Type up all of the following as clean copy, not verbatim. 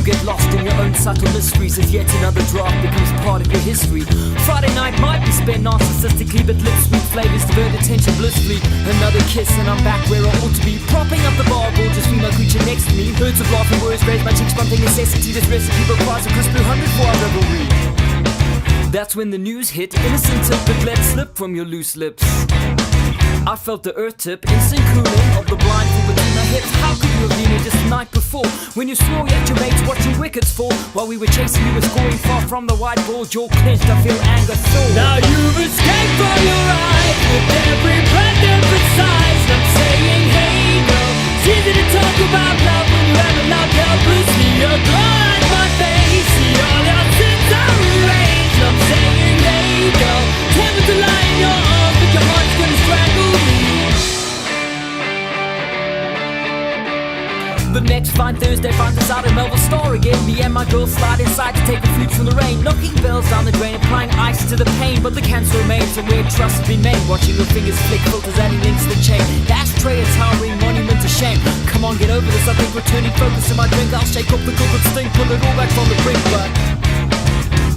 Get lost in your own subtle mysteries as yet another draft becomes part of your history. Friday night might be spent narcissistically, but lip sweet flavors divert attention blissfully. Another kiss and I'm back where I ought to be, propping up the bar, gorgeous female creature next to me. Herds of laughing words raise my cheeks, bumping necessity. This recipe requires a crisp 200 for our revelry. That's when the news hit, innocent tip but let slip from your loose lips. I felt the earth tip, instant cooling of the blindfold between my hips. How could you have been here just the night before, when you swore at your mates watching wickets fall, while we were chasing you were scoring far from the white ball. Jaw clenched, I feel anger sore. Now you've escaped from your eyes with every breath emphasized. I'm saying, hey girl, it's easy to talk about love when you haven't loved helplessly. You're glad my face, see all your sins are erased. I'm saying, hey girl, tell me to lie in your arms, but your heart's gonna strangle me. The next fine Thursday finds us out at Melville Store again. Me and my girl slide inside to take the flutes from the rain, knocking bells down the drain, applying ice to the pain. But the cancer remains and where trust has been made. Watching your fingers flick, filters adding links to the chain. The ashtray, a towering monument to shame. Come on, get over this, I think returning focus to my drink. I'll shake up the crooked stink, pull it all back from the brink. But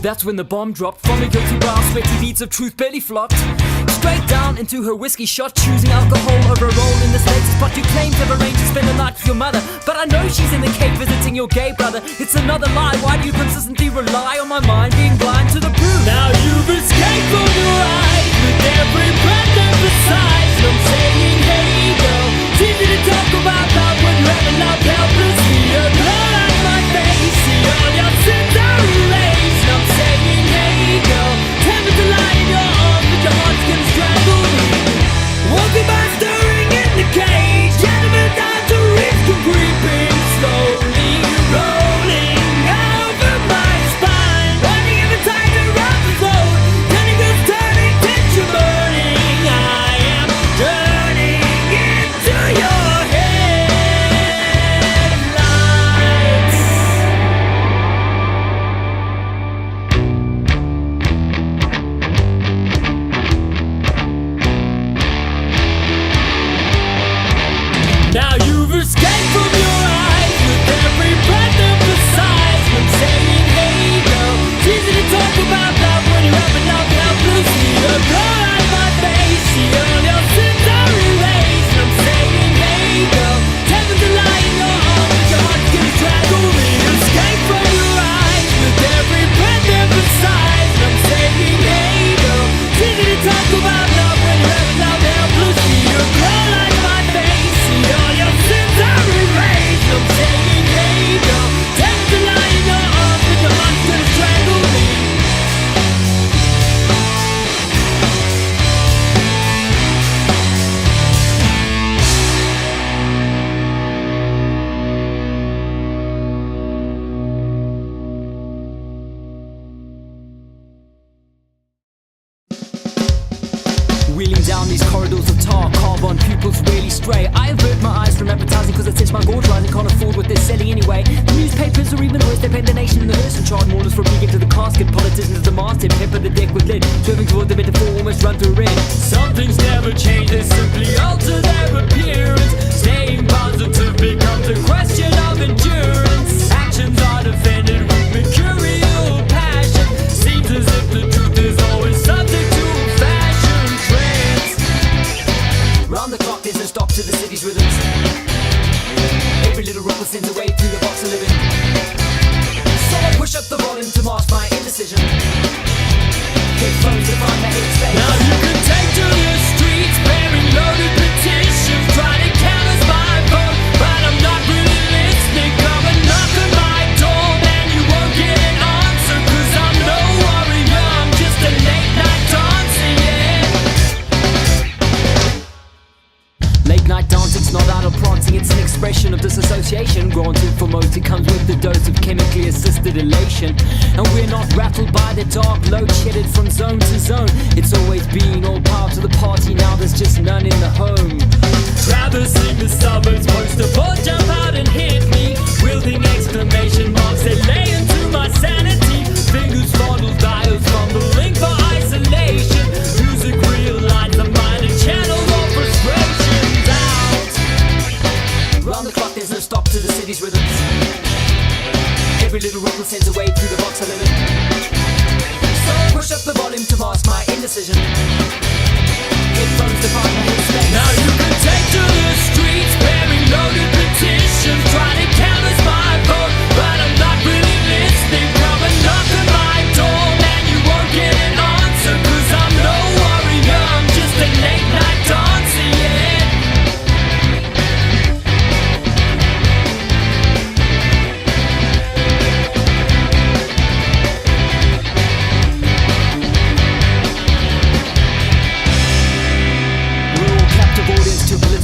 that's when the bomb dropped from a guilty brow, sweaty beads of truth barely flopped straight down into her whiskey shot, choosing alcohol over a roll in the States. But you claim to have arranged to spend the night with your mother, but I know she's in the cave visiting your gay brother. It's another lie, why do you consistently rely on my mind being blind to the proof? Now you've escaped from your eyes with every breath emphasized. I'm saying, hey girl, it's easy to talk about love when you haven't loved helplessly. You're blood on my face, see all your sins are erased. I'm saying, hey girl, tell me to lie in your arms, but your heart's gonna strangle me. Walking by, stirring in the cage, gentlemen down to risk of creeping, slowly rolling over my spine. Running every time around the road, turning girls, turning, tension burning. I am turning into your headlights. Now you've escaped from your eyes with every breath emphasized. I'm saying, hey girl, it's easy to talk about love when you haven't loved helplessly. You're blood on my face, see all your sins are erased. I'm saying, hey girl, tell me to lie in your arms, but your heart's gonna strangle me. Escape from your eyes with every breath emphasized. I'm saying, hey girl, it's easy to talk about love when you haven't loved helplessly. You're blood on my face, see all your sins are erased. I'm saying, hey girl, tell me to lie in your arms, but your heart's gonna strangle me. Wheeling down these corridors of tar, carbon pupils really stray. I avert my eyes from advertising cause it sets my gorge rising. Can't afford what they're selling anyway. The newspapers or even worse, they paint the nation in the hearse and charge maulers for peeking to the casket. Politicians at the masthead, pepper the deck with lead, serving toward the metaphor, almost run through red. Some things never change, they simply alter their appearance. Staying positive becomes a question of endurance. Actions are defended with mercurial passion. Seems as if the truth is always subject to fashion trends. Round the clock there's no stop to the city's rhythms. Every little ripple sends a wave through the box of living. So I push up the volume to mask my indecision. Headphones to find my headspace. Now you can take to the streets bearing loaded petitions, trying to canvass my vote, but I'm not really listening. Come and knock on my door, then you won't get an answer, cause I'm no warrior, I'm just a late night dancer, yeah. Late night dancing's not idle prancing, it's an expression of disassociation. Granted for most it comes with the dose of chemically assisted elation. And we're not rattled by the dark load shedded from zone to zone. It's always been all part of the party, now there's just none in the home. traversing the suburbs. Poster boys jump out and hit me, wielding exclamation marks. They lay into my sanity. Fingers fondle dials, fumbling for isolation. Music realigns the mind and channel all frustrations out. Round the clock there's no stop to the city's rhythms. Every little ripple sends a wave through the box I live in. So push up the volume to mask my indecision. Headphones define my headspace. Now you can take to the streets, bearing loaded petitions, trying to canvas my vote, but I'm not really listening. Come and knock on my door, man, you won't get an answer, 'cause I'm no warrior, I'm just a late night dancer, yeah.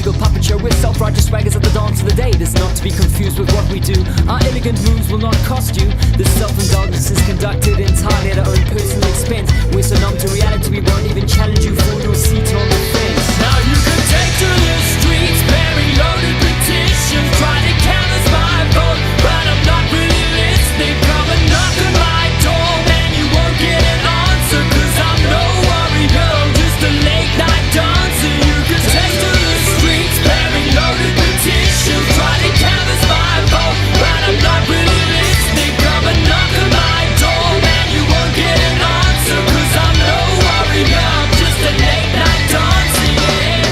Puppet show with self-righteous swaggers at the dance of the day. This is not to be confused with what we do. Our elegant moves will not cost you. This self-indulgence is conducted entirely at our own personal expense. We're so numb to reality we won't even challenge you for your seat on the fence. Now you can take to the streets, bearing loaded petitions, trying to canvas my vote, but I'm not really listening. Come and knock on my door, man, you won't get an answer, 'cause I'm no warrior, I'm just a late night dancer. You can take to the streets, bearing loaded petitions, trying to canvas my vote, but I'm not really listening. Come and knock on my door, man, you won't get an answer, 'cause I'm no warrior, I'm just a late night dancer, yeah.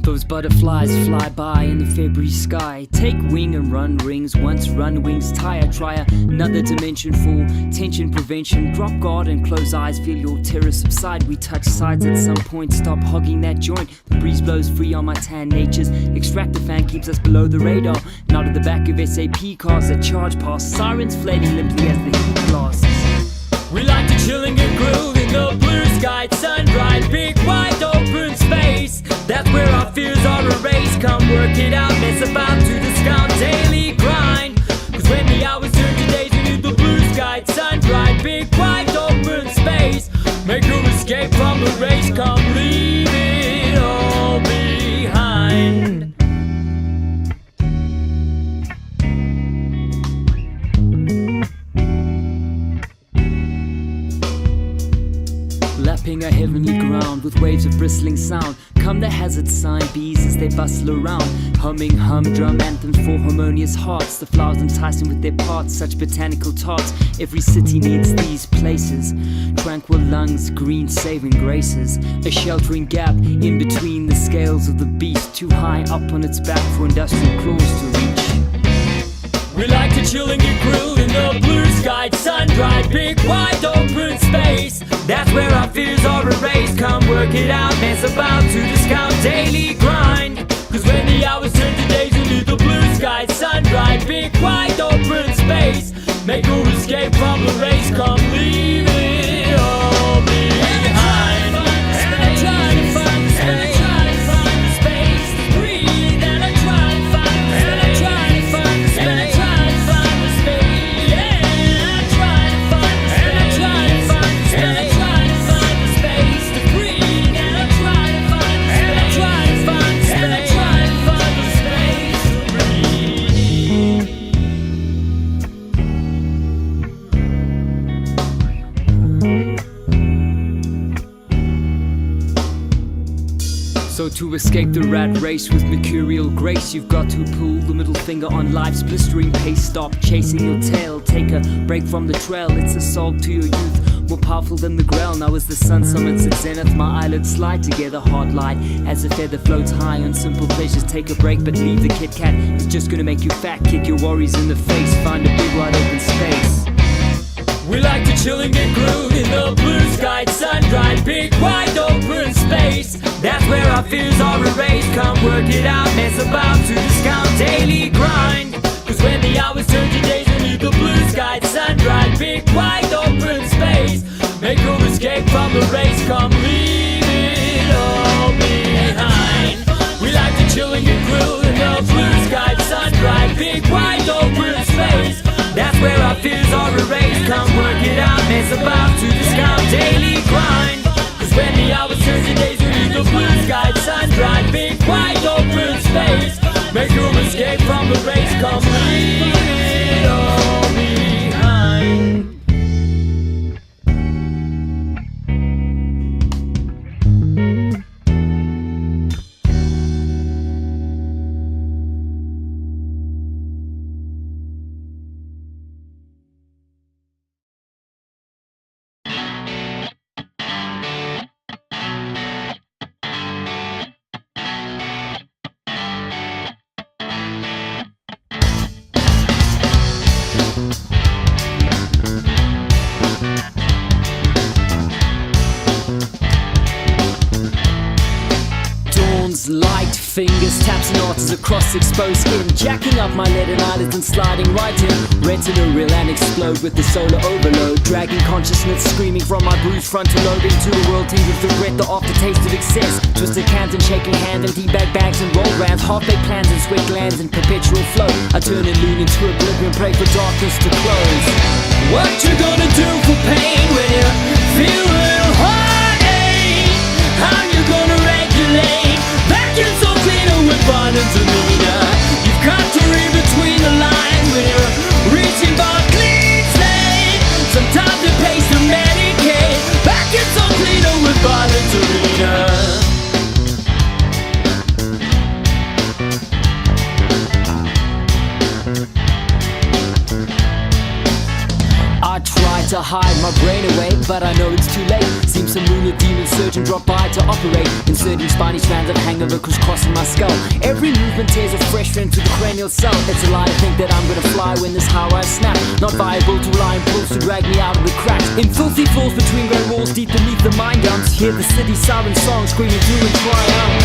Those butterflies fly by in the February sky. Take wing and run rings. Once run wings tire. Try another dimension for tension prevention. Drop guard and close eyes. Feel your terror subside. We touch sides at some point. Stop hogging that joint. The breeze blows free on my tan natures. Extract the fan keeps us below the radar. Not at the back of SAP cars that charge past. Sirens flailing limply as the heat blasts. We like to chill and get grilled in the blue sky, sun-dried, big wide open space. That's where our fears are erased. Come work it out, mess about to discount daily grind. 'Cause when the hours turn to days, we need the blue sky, sun-dried, big wide open space. Make your escape from the race, come leave it all behind. Lapping a heavenly ground with waves of bristling sound. Come the hazard sign bees as they bustle around, humming humdrum anthems for harmonious hearts. The flowers enticing with their parts, such botanical tarts. Every city needs these places, tranquil lungs, green saving graces. A sheltering gap in between the scales of the beast, too high up on its back for industrial claws to reach. We like to chill and get grilled in the blue sky, sun-dried, big wide open space. That's where our fears are erased. Come work it out, mess about to discount daily grind. 'Cause when the hours turn to days, we need the blue sky, sun-dried, big wide open space. Make your escape from the race, come leave it all behind. And I try to find the space, breathe, and I try to find the space, and I try to find the space. So to escape the rat race with mercurial grace, you've got to pull the middle finger on life's blistering pace. Stop chasing your tail, take a break from the trail. It's assault to your youth, more powerful than the grail. Now as the sun summits its zenith, my eyelids slide together, hard light as a feather floats high on simple pleasures. Take a break but leave the Kit Kat, it's just gonna make you fat. Kick your worries in the face, find a big wide open space. We like to chill and get grooved in the blue sky, sun-dried, big wide open space. That's where our fears are erased. Come work it out, mess about to discount daily grind. Cause when the hours turn to days beneath the blue sky, sun bright, big wide open space, make no escape from the race. Come leave it all behind. We like to chill and get grilled in the blue sky, sun bright, big wide open space. That's where our fears are erased. Come work it out, mess about to discount daily grind. Cause when the hours turn to days beneath the blue sky, sun bright, big wide open space, make no escape from the race. Come leave it all behind. Light fingers, taps and arteries across exposed skin, jacking up my leaden eyelids and sliding right in. Retina reel and explode with the solar overload, dragging consciousness screaming from my bruised frontal lobe into a world tinged with regret, the aftertaste of excess. Twisted cans and shaking hands and teabag bags and roll rounds, half-baked plans and sweat glands in perpetual flow. I turn and lean into oblivion, pray for darkness to close. What you gonna do for pain when you feel a little heartache? How you gonna regulate? Vacuum so cleaner with violence and meaner. You've got to read between the lines when you're reaching for a clean slate. Sometimes it pays to medicate. Vacuum so cleaner with violence and meaner. I try to hide my brain away, but I know it's too late. Seems some lunar demon surgeon dropped by to operate, inserting spiny strands of hangover crisscrossing my skull. Every movement tears a fresh rent to the cranial cell. It's a lie to think that I'm gonna fly when this high rise snap. Not viable to rely on pulls to drag me out of the cracks. In filthy floors between grey walls deep beneath the mine dumps, hear the city siren song screaming through and triumph.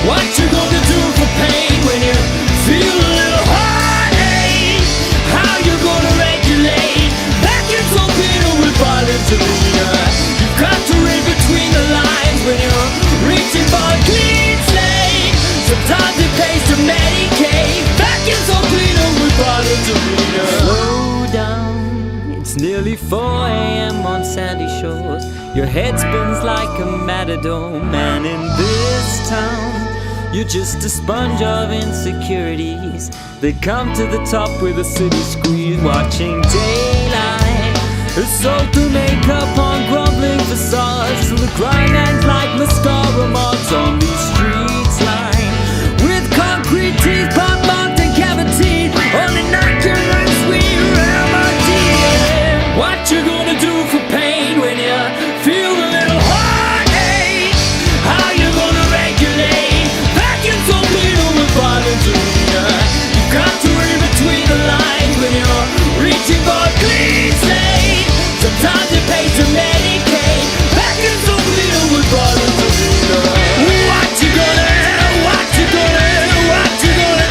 What you gonna do for pain when you feel a little heartache? How you gonna regulate? So clear with violence and meaner. You've got to read between the lines when you're reaching for a clean slate. Sometimes it pays to medicate. Vacuum so cleaner with violence and meaner. Slow down, it's nearly 4 a.m. on sandy shores. Your head spins like a matador, man. In this town, you're just a sponge of insecurities that come to the top with a city squeeze, watching daylight. Assault to makeup on grumbling facades, till the grind ends like mascara marks on these streets lined with concrete teeth, pock-marked and cavities. Only night can run sweet remedy. What you gonna do for pain when you feel a little heartache? How you gonna regulate? Vacuum so cleaner with violence and meaner. You've got to read between the lines when you're reaching for a clean slate. Sometimes it pays to medicate. Vacuum so cleaner with violence and meaner. What you gonna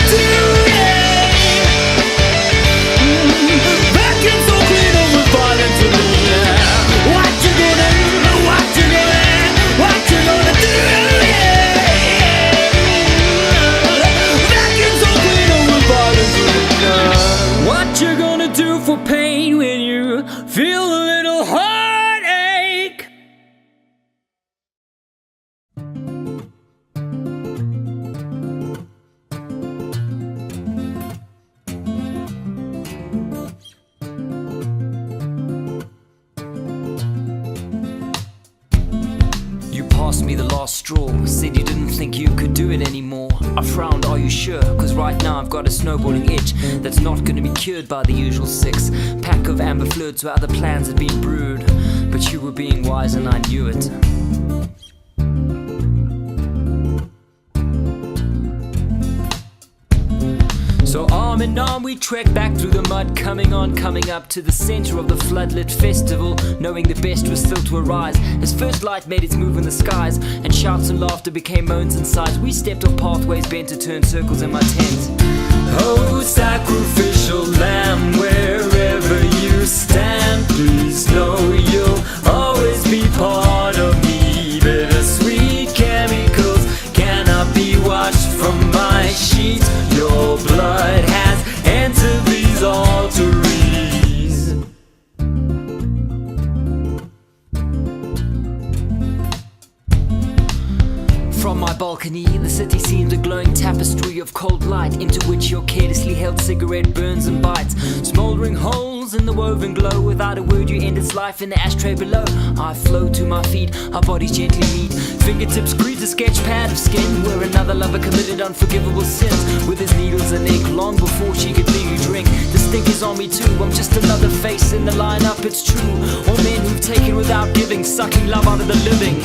do, yeah? Vacuum so cleaner with violence and meaner. What you gonna do, yeah? Vacuum so cleaner with violence and meaner. What you gonna do for pain when you feel a little heartache? You passed me the last straw, said you didn't think you could do it anymore. I frowned, are you sure? Cause right now I've got a snowballing itch that's not gonna be cured by the usual 6 pack of amber fluids where other plans had been brewed. But you were being wise and I knew it. So arm in arm we trek back through the mud, coming up to the center of the floodlit festival, knowing the best was still to arise. As first light made its move in the skies, and shouts and laughter became moans and sighs, we stepped on pathways bent to turn circles in my tent. Oh, sacrificial lamb, wherever you stand, please know you'll always be part of me. Bittersweet chemicals cannot be washed from my sheets. Your blood has entered these arteries. From my balcony, the city seems a glowing tapestry of cold light, into which your carelessly held cigarette burns and bites. Smoldering holes in the woven glow, without a word you end its life in the ashtray below. I flow to my feet, our bodies gently meet. Fingertips greet a sketch pad of skin, where another lover committed unforgivable sins. With his needles and ink, long before she could legally drink. The stink is on me too, I'm just another face in the lineup, it's true. All men who've taken without giving, sucking love out of the living.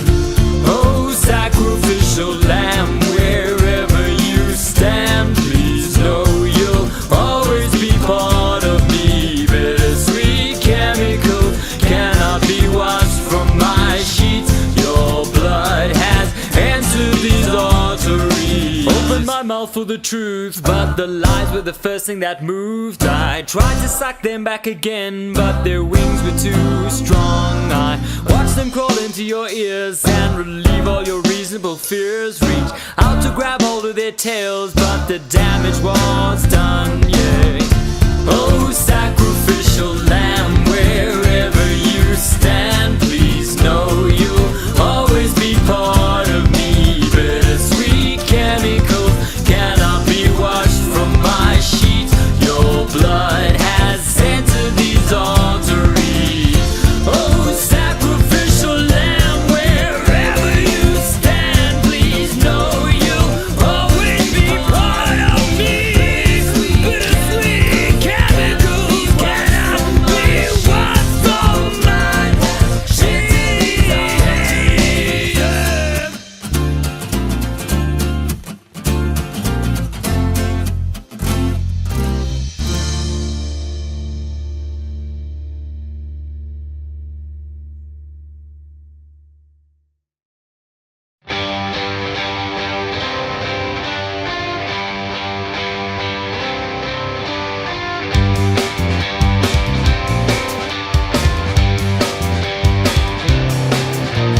Oh, sacrificial lamb, wherever you stand, please know you'll always be part of me. Bittersweet chemicals cannot be washed from my sheets. Your blood has entered these arteries. Opened my mouth for the truth, but the lies were the first thing that moved. I tried to suck them back again, but their wings were too strong. I watched them crawl into your ears and relieve all your reasonable fears. Reach out to grab hold of their tails, but the damage was done, yeah. Oh, sacrificial lamb, wherever you stand, please know you'll always be part of me. Bittersweet chemicals cannot be washed from my sheets. Your blood has entered these arteries. Oh, sacrificial lamb, wherever you stand, please know you'll always be part of me. Bittersweet chemicals cannot be washed from my sheets.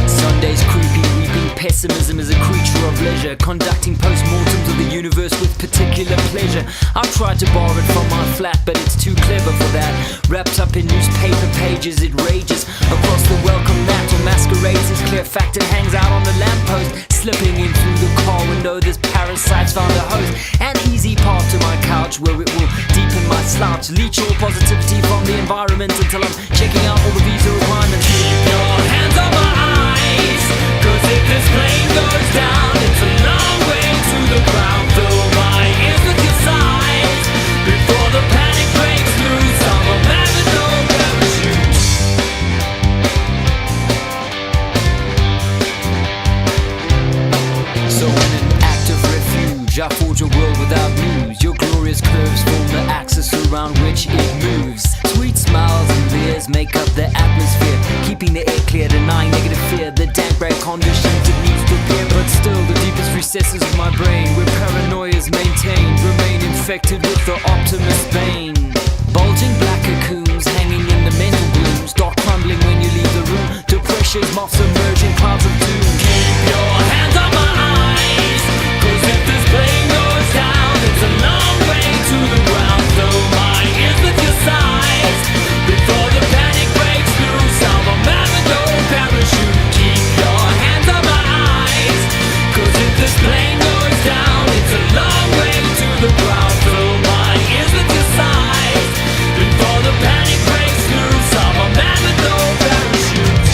Sunday's creepy, weeping pessimism is a creature of leisure, conducting post-mortems of the universe with particular pleasure. I've tried to borrow it from my flat, but it's too clever for that. Wrapped up in newspaper pages, it rages across the welcome mat or masquerades as clear fact and hangs out on the lamppost. Slipping in through the car window, this parasite's found a host. An easy path to my couch where it will deepen my slouch, leech all positivity from the environment until I'm checking out all the visa requirements. Keep your hands on my eyes, 'cause if this plane goes down, it's a long way to the ground. Fill my ears with your sighs before the panic breaks loose. I'm a man with no parachute. So in an act of refuge, I forge a world without news. Your glorious curves form the axis around which it moves. Sweet smiles and beers make up the atmosphere, keeping the air clear, denying negative fear. The dank gray conditions it needs prepare, but still the deepest recesses of my brain, where paranoia is maintained, remain infected with the optimist vein. Bulging black cocoons hanging in the mental gloom, start crumbling when you leave the room. Depression's moths emerging clouds of doom. Keep your hands on my eyes, 'cause if this plane goes down, it's a long way to the ground. Fill my ears with your sighs before the panic breaks loose. I'm a man with no parachute. Keep your hands on my eyes, 'cause if this plane goes down, it's a long way to the ground. Fill my ears with your sighs before the panic breaks loose. I'm a man with no parachute.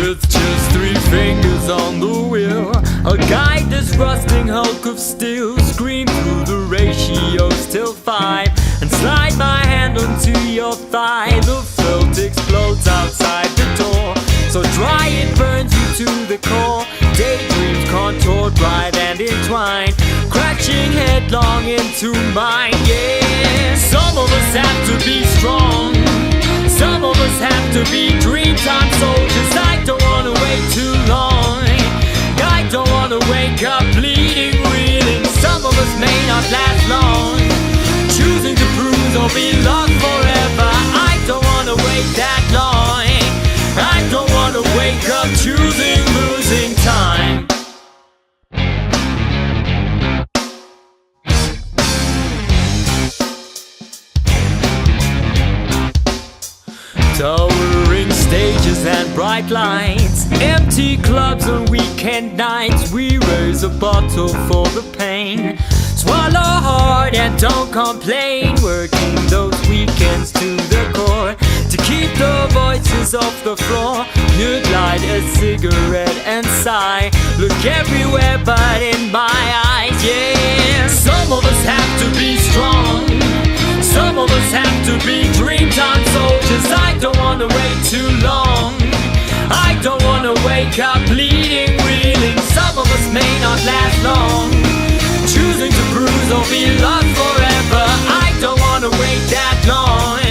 with just 3 fingers on the wheel. I'll guide this rusting hulk of steel, scream through the ratios till 5, and slide my hand onto your thigh. The felt explodes outside the door, so dry it burns you to the core. Daydreams contoured, right and entwined, crashing headlong into mine. Yeah, some of us have to be strong, some of us have to be dreamtime soldiers. I don't wanna wait too long, I don't wanna wake up bleeding, reeling. Some of us may not last long, choosing to bruise or be lost forever. I don't wanna wait that long, I don't wanna wake up choosing losing time. Towering stages and bright lights, empty clubs on weekend nights. We raise a bottle for the pain, swallow hard and don't complain, working those weekends to the core to keep the voices off the floor. You'd light a cigarette and sigh, look everywhere but in my eyes. Yeah, some of us have to be strong, some of us have to be dreamtime soldiers. I don't wanna wait too long, I don't wanna wake up bleeding, reeling. Some of us may not last long, choosing to bruise or be lost forever. I don't wanna wait that long,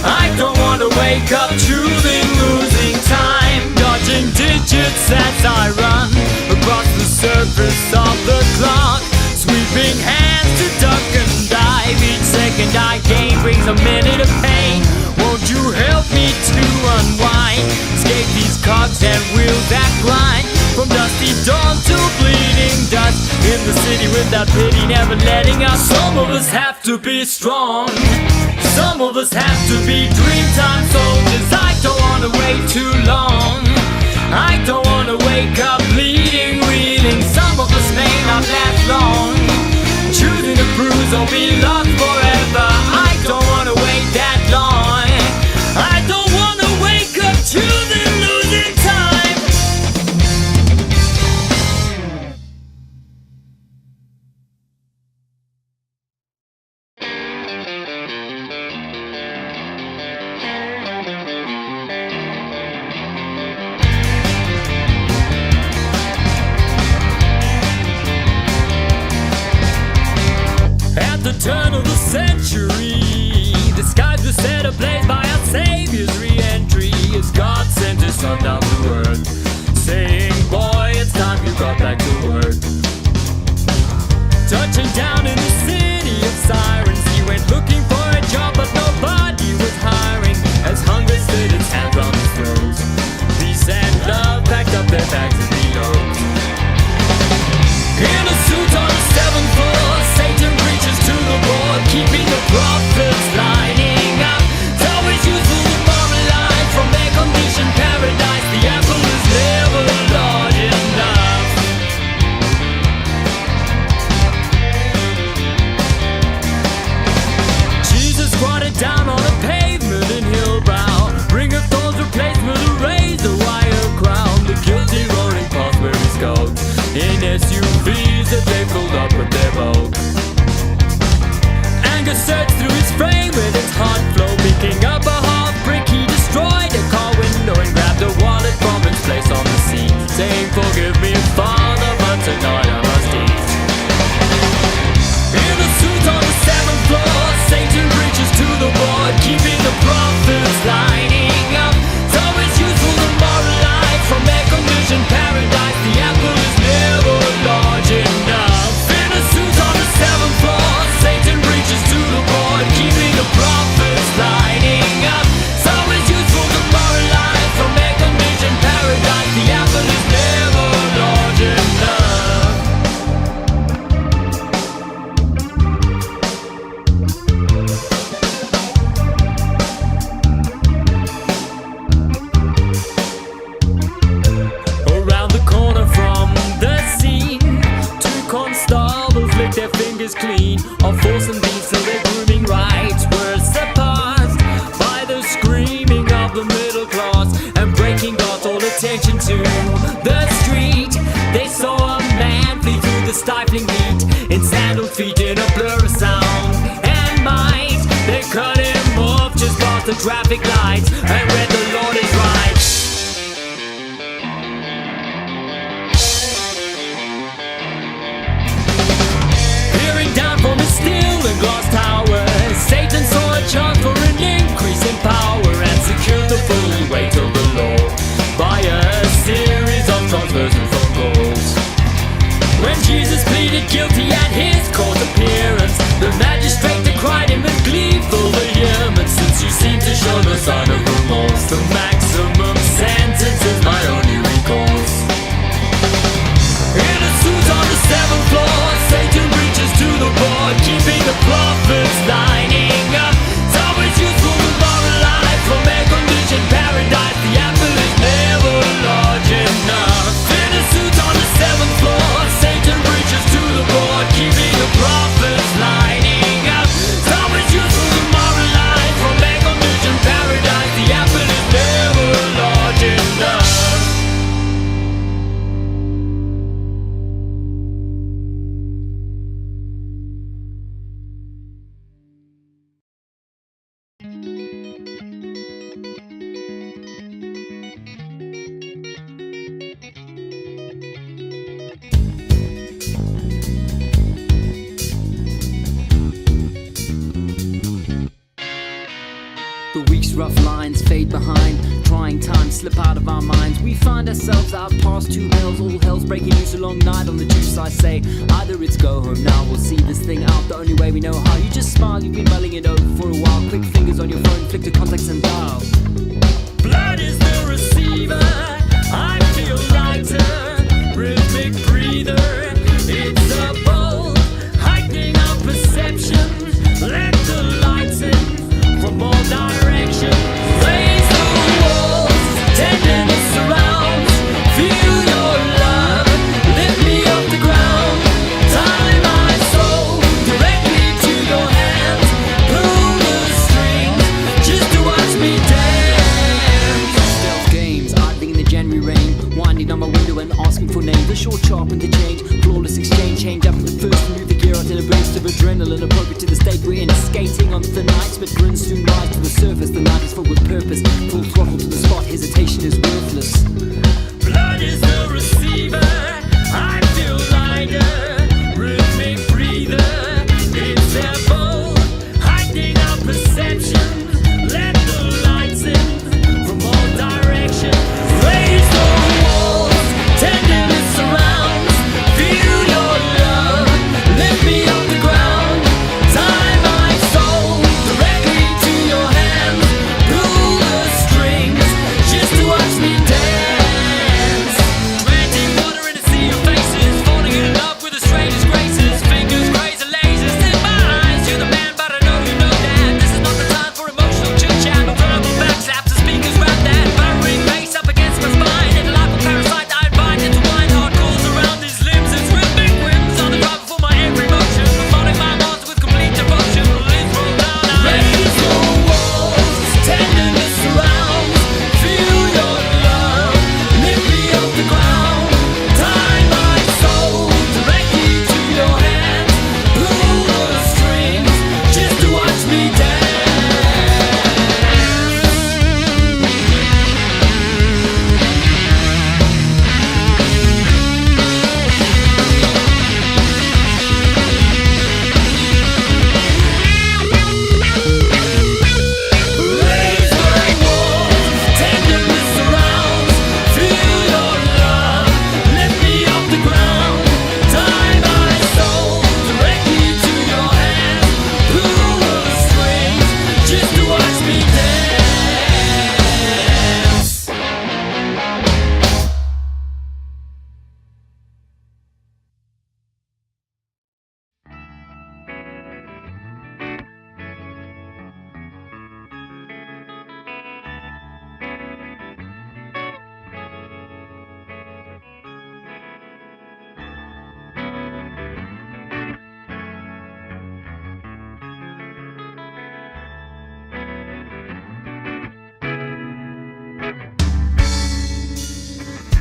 I don't wanna wake up choosing losing time. Dodging digits as I run across the surface of the clock, sweeping hands to duck and dive. Each second I gain brings a minute of pain. Won't you help me to unwind, escape these cogs and wheels that grind, from dusty dawn to bleeding dust, in the city without pity, never letting up. Some of us have to be strong, some of us have to be dreamtime soldiers. I don't wanna wait too long, I don't wanna wake up bleeding, reeling. Some of us may not last long, choosing to bruise or be lost forever. I don't wanna wait that long, I don't wanna wake up choosing losing time. At the turn of the century, the skies were set ablaze by our Savior's re-entry, as God sent His Son down to earth, saying, boy, it's time you got back to work. Touching down in the city of sirens, He went looking for a job, but nobody was hiring, as hunger stood its hands on His throat. Peace and love packed up their bags and reloads. In a suit on the 7th floor, Satan preaches to the board, keeping the prophets lining up. It's always useful to moralize from their conditioned paradise. The apple is never large enough. Jesus squatted down on a pavement in Hillbrow, ring of thorns replaced with a razor wire crown. The guilty rolling past where he skulls in SUVs that they filled up with their bulk. Anger surged through his frame with its heart flow, picking up a half brick. He destroyed a car window and grabbed a wallet from its place on the seat, saying, forgive me, Father, but tonight I must eat. In a suit on the 7th floor, Satan reaches to the board, keeping the prophets lining up. It's always useful to moralize from their conditioned paradise. The apple is never large enough. In a suit on the 7th floor, Satan reaches to the board, keeping the prophets lining up. It's always useful to moralize from their conditioned paradise. The apple is never large enough. Around the corner from the scene, 2 constables lick their fingers clean of force and beats till their grooming rights were surpassed by the screaming of the middle class, and breaking got all attention the traffic lights and where the Lord is right. Peering down from his steel and glass tower, Satan saw a chance for an increase in power and secured the full weight of the law by a series of transfers and phone calls. When Jesus pleaded guilty at his court appearance, the magistrate decried him with gleeful vehemence, since he seemed to show no sign of remorse. The maximum sentence is my only recourse. In a suit on the 7th floor, Satan reaches to the board, keeping the prophets lining up. It's always useful to moral life from air-conditioned paradise. The apple is never large enough. In a suit on the 7th floor, Satan reaches to the board, keeping the prophets lining up. It's always useful to moral life from air-conditioned paradise. The apple is never large enough. The week's rough lines fade behind, trying times slip out of our minds. We find ourselves out past 2 bells, all hell's breaking loose a long night on the juice. I say, either it's go home now, we'll see this thing out the only way we know how. You just smile, you've been mulling it over for a while. Quick fingers on your phone, flick the contacts and dial. Blood is the receiver, I feel lighter, rhythmic breather. It's a bolt, heightening our perception. Let the lights in from all directions. Raise the walls, tenderness surrounds. Feel your love, lift me off the ground. Tie my soul directly to your hands. Pull the strings just to watch me dance. Stealth games, idling in the January rain, winding on my window and asking for names. A short, sharp interchange, flawless exchange. Change up the first, move the gear out in a burst of adrenaline, appropriate to the state we're in. Skating on the nights, but grins soon rise to the surface. The night is filled with purpose, full throttle to the spot. Hesitation is worthless. Blood is the receiver, I feel lighter, rhythmic breather. It's a bolt, heightening our perception. Let the lights in from all directions. Raise the walls, tenderness surrounds. Feel your love, lift me off the ground. Tie my soul directly to your hands. Pull the strings just to watch me dance. Drenching water in a sea of faces, falling in love with the strangest graces. Fingers, crazy lasers in my eyes. You're the man, but I know you know that this is not the time for emotional chit-chat. No verbal backslaps, the speakers rap that burying bass up against my spine. In a life of parasite, I invite into wine. Hard calls around these limbs. It's rhythmic whims on the drive for my every motion. Performing my monster with complete devotion. Lids roll down, raise the walls, tenderness surrounds. Feel your love, lift me off the ground. Tie my soul directly to your hands. Pull the strings just to watch me dance. Raise the walls, tenderness surrounds. Feel your love, lift me off the ground. Tie my soul directly to your hands. Pull the strings just to watch me dance.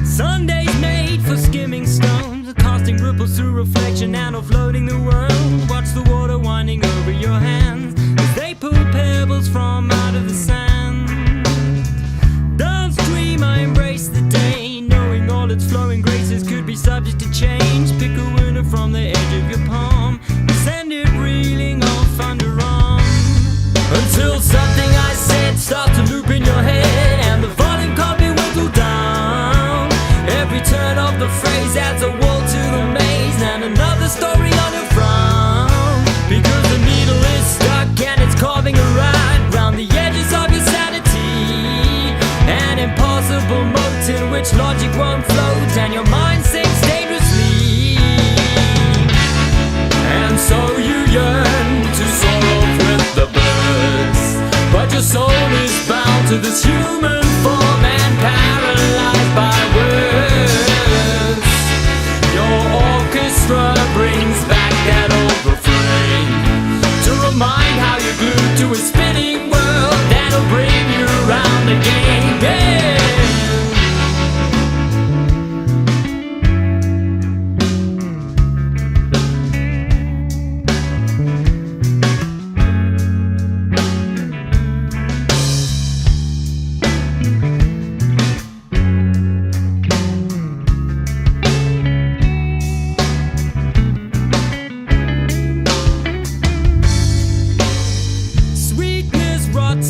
Sundays made for skimming stones, casting ripples through reflection and offloading the world. Watch the water winding over your hands as they pull pebbles from out of the sand. Downstream I embrace the day, knowing all its flowing graces could be subject to change. Pick a winner from the edge of your palm and send it reeling off underarm, until something I said starts to loop in your head and the volume can't be whittled down. Every turn of the phrase adds a wall to the maze and another story on your frown, because the needle is stuck and it's carving a ride round the edges of your sanity, an impossible moat in which logic won't float and your mind sinks dangerously. And so you yearn to soar off with the birds, but your soul is bound to this human form and paralyzed by words. Your orchestra brings back that old refrain to remind how you're glued to a spinning world that'll bring you round again. Yeah.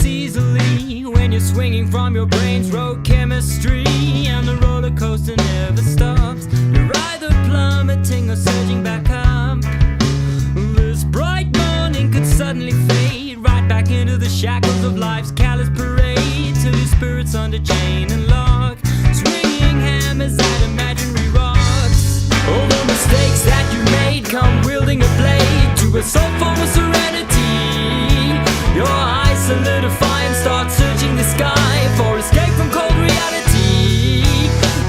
Easily when you're swinging from your brain's road chemistry, and the roller coaster never stops. You're either plummeting or surging back up. This bright morning could suddenly fade right back into the shackles of life's callous parade, till your spirit's under chain and lock, swinging hammers at imaginary rocks. All the mistakes that you made come wielding a blade to assault for a serenity. Your eyes solidify and start searching the sky for escape from cold reality.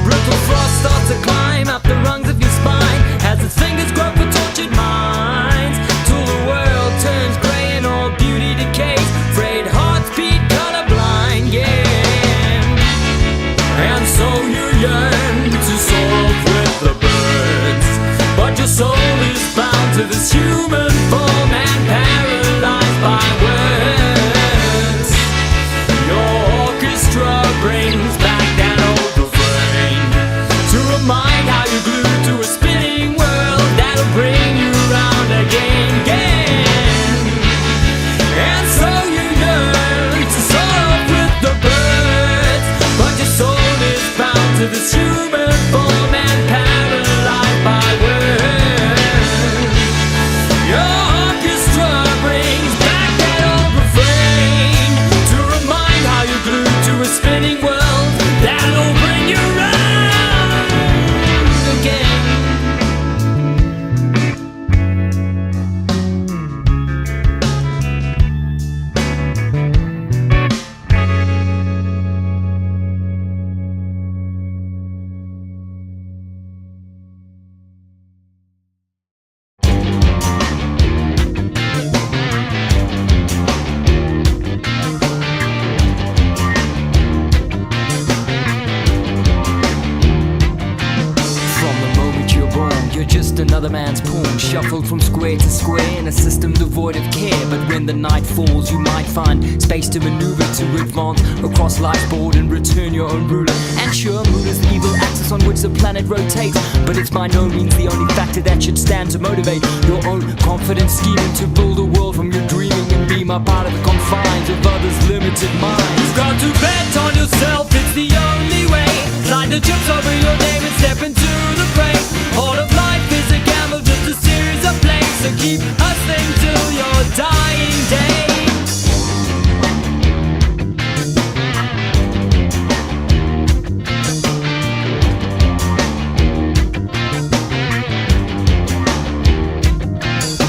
Brutal frost starts to climb up the rungs of your spine as its fingers grope for tortured minds, till the world turns grey and all beauty decays. Frayed hearts beat colorblind, yeah. And so you yearn to soar off with the birds, but your soul is bound to this human form and paralyzed by words. Brings back that old refrain to remind how you're glued to a spinning world that'll bring you round again, again. And so you yearn to soar off with the birds, but your soul is bound to this human form and paralyzed by words. Your orchestra brings back that old refrain to remind how you're glued to a spinning world that'll bring you round again. Just another man's pawn, shuffled from square to square in a system devoid of care. But when the night falls, you might find space to maneuver, to advance across life's board and return your own ruler. And sure, moon is the evil axis on which the planet rotates, but it's by no means the only factor that should stand to motivate your own confident scheming to build a world from your dreaming and beam up out of the confines of others' limited minds. You've got to bet on yourself, it's the only way. Slide the chips over your name and step into the fray. All of life is a gamble, just a series of plays, so keep hustling till your dying day.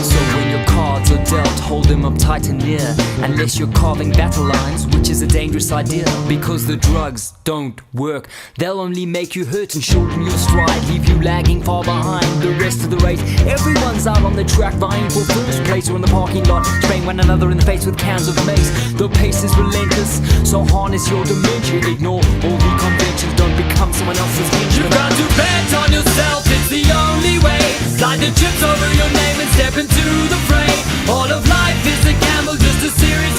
So when your cards are dealt, hold them up tight and near, unless you're carving battle lines, which is a dangerous idea, because the drugs don't work. They'll only make you hurt and shorten your stride, leave you lagging far behind the rest of the race. Everyone's out on the track vying for first place, or in the parking lot spraying one another in the face with cans of mace. The pace is relentless, so harness your dementia. Ignore all the conventions, don't become someone else's engine. You've got to bet on yourself, it's the only way. Slide the chips over your name and step into the fray. All of life is a gamble, just a series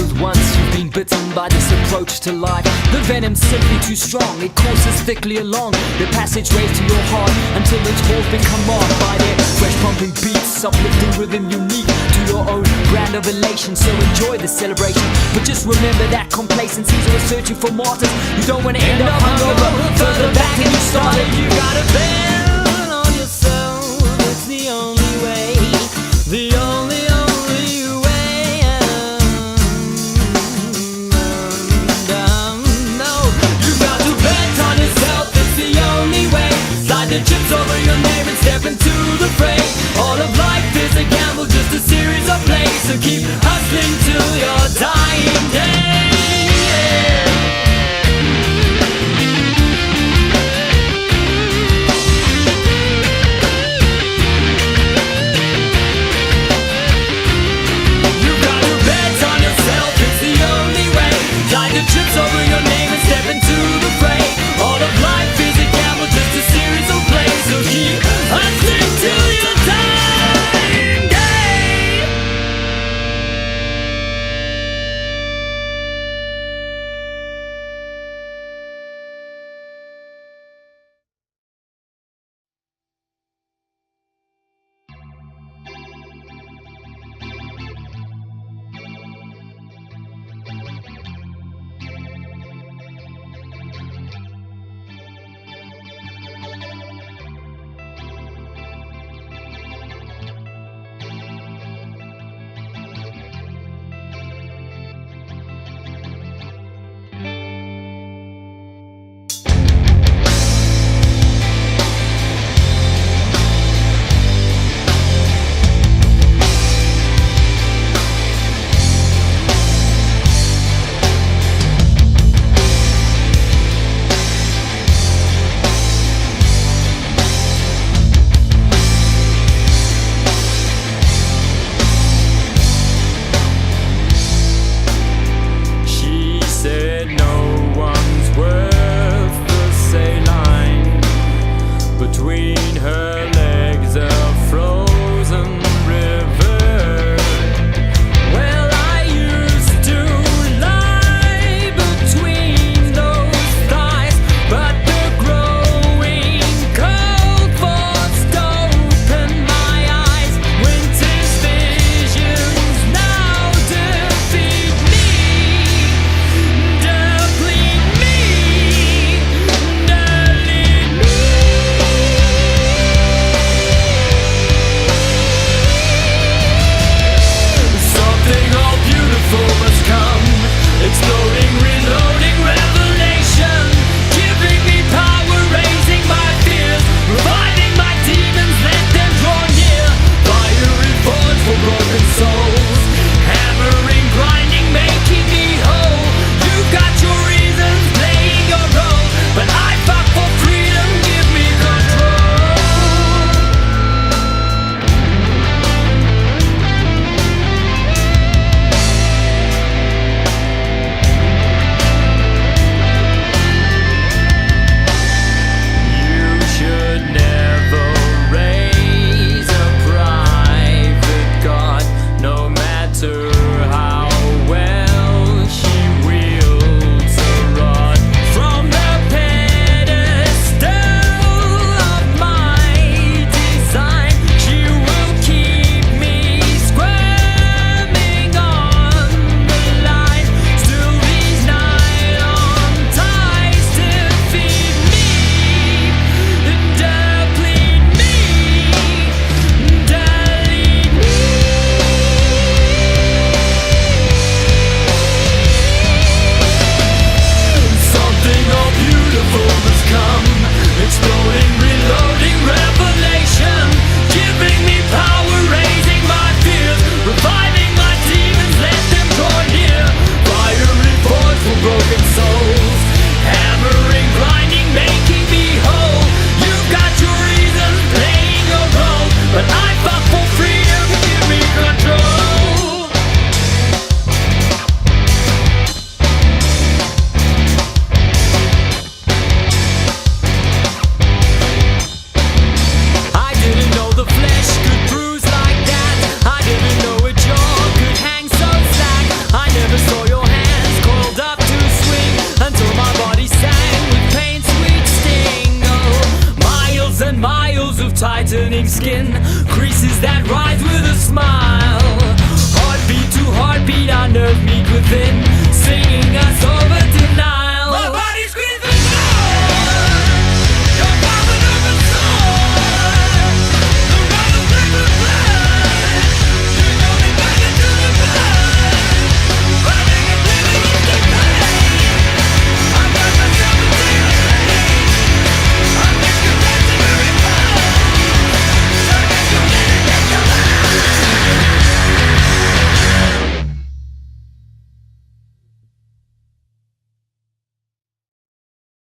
Cause once you've been bitten by this approach to life, the venom's simply too strong. It courses thickly along the passageways to your heart until its walls become marked by their fresh pumping beats, uplifting rhythm unique to your own brand of elation. So enjoy the celebration, but just remember that complacency's always searching for martyrs. You don't want to end up hungover further back than you started. You gotta bend